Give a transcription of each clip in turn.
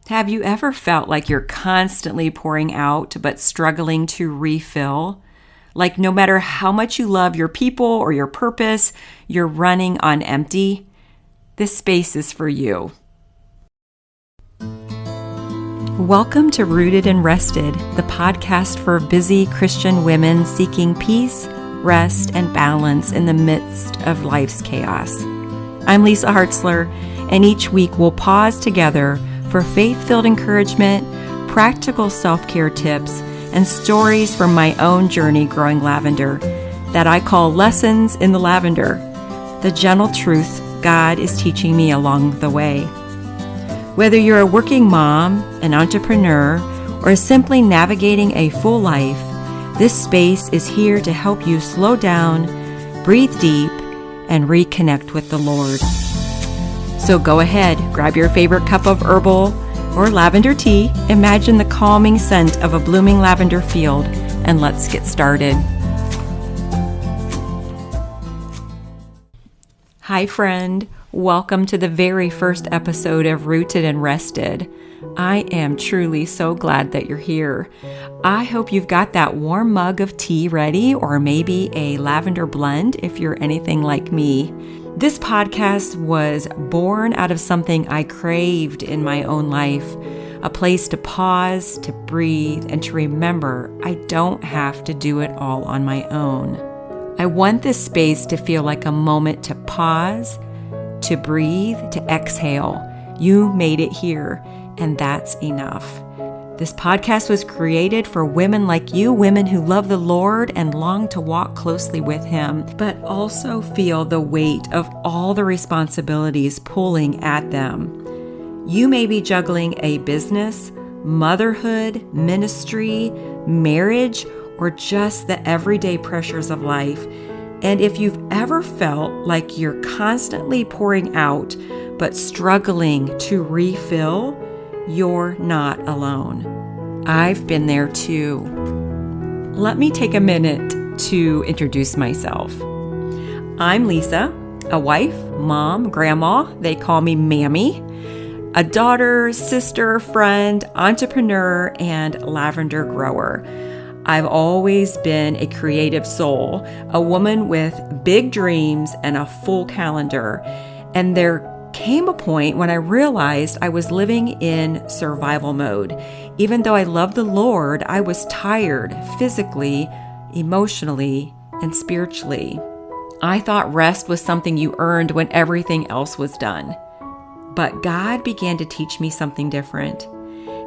Have you ever felt like you're constantly pouring out but struggling to refill? Like no matter how much you love your people or your purpose, you're running on empty? This space is for you. Welcome to Rooted and Rested, the podcast for busy Christian women seeking peace, rest, and balance in the midst of life's chaos. I'm Lisa Hartzler, and each week we'll pause together for faith-filled encouragement, practical self-care tips, and stories from my own journey growing lavender that I call Lessons in the Lavender, the gentle truth God is teaching me along the way. Whether you're a working mom, an entrepreneur, or simply navigating a full life, this space is here to help you slow down, breathe deep, and reconnect with the Lord. So go ahead, grab your favorite cup of herbal or lavender tea, imagine the calming scent of a blooming lavender field, and let's get started. Hi friend, welcome to the very first episode of Rooted and Rested. I am truly so glad that you're here. I hope you've got that warm mug of tea ready, or maybe a lavender blend if you're anything like me. This podcast was born out of something I craved in my own life, a place to pause, to breathe, and to remember I don't have to do it all on my own. I want this space to feel like a moment to pause, to breathe, to exhale. You made it here, and that's enough. This podcast was created for women like you, women who love the Lord and long to walk closely with Him, but also feel the weight of all the responsibilities pulling at them. You may be juggling a business, motherhood, ministry, marriage, or just the everyday pressures of life. And if you've ever felt like you're constantly pouring out, but struggling to refill, you're not alone. I've been there too. Let me take a minute to introduce myself. I'm Lisa, a wife, mom, grandma, they call me Mammy, a daughter, sister, friend, entrepreneur, and lavender grower. I've always been a creative soul, a woman with big dreams and a full calendar. And there came a point when I realized I was living in survival mode. Even though I loved the Lord, I was tired physically, emotionally, and spiritually. I thought rest was something you earned when everything else was done. But God began to teach me something different.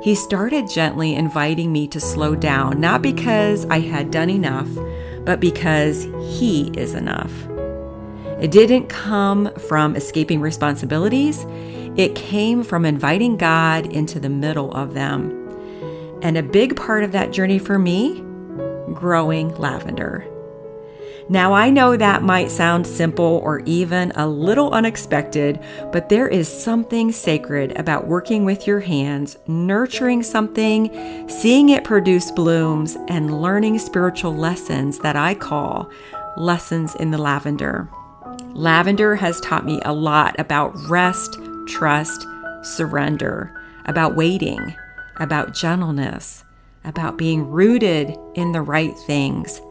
He started gently inviting me to slow down, not because I had done enough, but because He is enough. It didn't come from escaping responsibilities. It came from inviting God into the middle of them. And a big part of that journey for me, growing lavender. Now, I know that might sound simple or even a little unexpected, but there is something sacred about working with your hands, nurturing something, seeing it produce blooms, and learning spiritual lessons that I call lessons in the lavender. Lavender has taught me a lot about rest, trust, surrender, about waiting, about gentleness, about being rooted in the right things.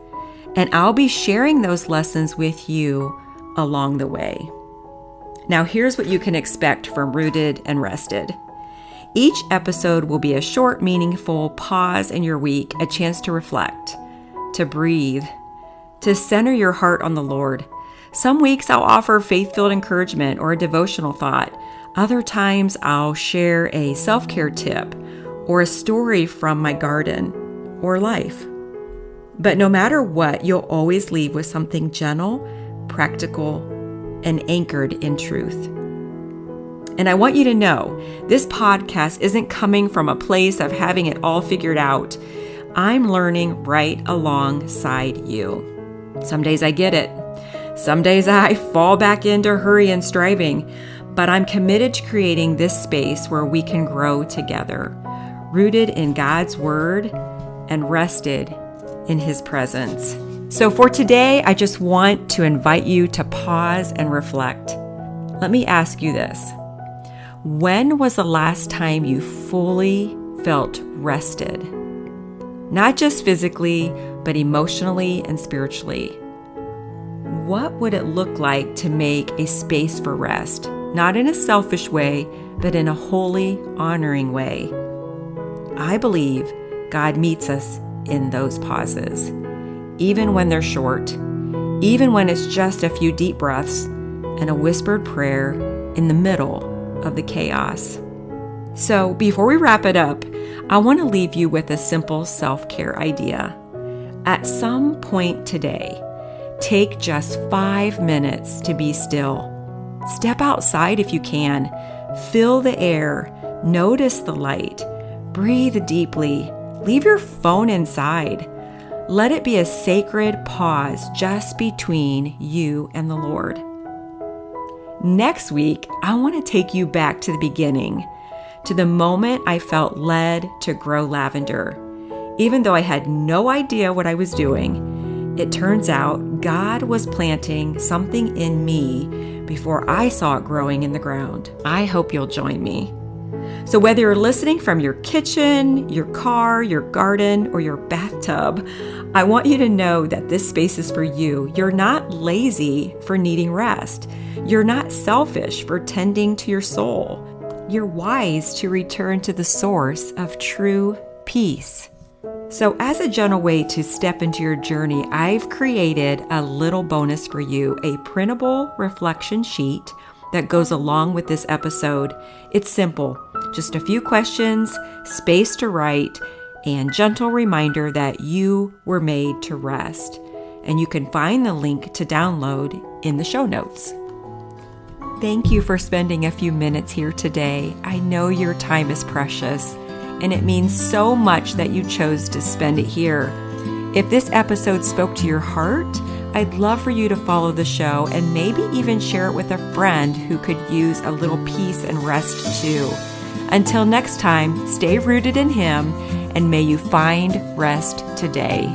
And I'll be sharing those lessons with you along the way. Now, here's what you can expect from Rooted and Rested. Each episode will be a short, meaningful pause in your week, a chance to reflect, to breathe, to center your heart on the Lord. Some weeks I'll offer faith-filled encouragement or a devotional thought. Other times I'll share a self-care tip or a story from my garden or life. But no matter what, you'll always leave with something gentle, practical, and anchored in truth. And I want you to know, this podcast isn't coming from a place of having it all figured out. I'm learning right alongside you. Some days I get it. Some days I fall back into hurry and striving, but I'm committed to creating this space where we can grow together, rooted in God's Word and rested in His presence. So for today, I just want to invite you to pause and reflect. Let me ask you this. When was the last time you fully felt rested? Not just physically, but emotionally and spiritually. What would it look like to make a space for rest? Not in a selfish way, but in a holy, honoring way. I believe God meets us in those pauses, even when they're short, even when it's just a few deep breaths and a whispered prayer in the middle of the chaos. So before we wrap it up, I want to leave you with a simple self-care idea. At some point today, take just 5 minutes to be still. Step outside if you can. Feel the air. Notice the light. Breathe deeply. Leave your phone inside. Let it be a sacred pause just between you and the Lord. Next week, I want to take you back to the beginning, to the moment I felt led to grow lavender. Even though I had no idea what I was doing, it turns out God was planting something in me before I saw it growing in the ground. I hope you'll join me. So whether you're listening from your kitchen, your car, your garden, or your bathtub, I want you to know that this space is for you. You're not lazy for needing rest. You're not selfish for tending to your soul. You're wise to return to the source of true peace. So as a gentle way to step into your journey, I've created a little bonus for you, a printable reflection sheet that goes along with this episode. It's simple, just a few questions, space to write, and gentle reminder that you were made to rest. And you can find the link to download in the show notes. Thank you for spending a few minutes here today. I know your time is precious, and it means so much that you chose to spend it here. If this episode spoke to your heart, I'd love for you to follow the show and maybe even share it with a friend who could use a little peace and rest too. Until next time, stay rooted in Him, and may you find rest today.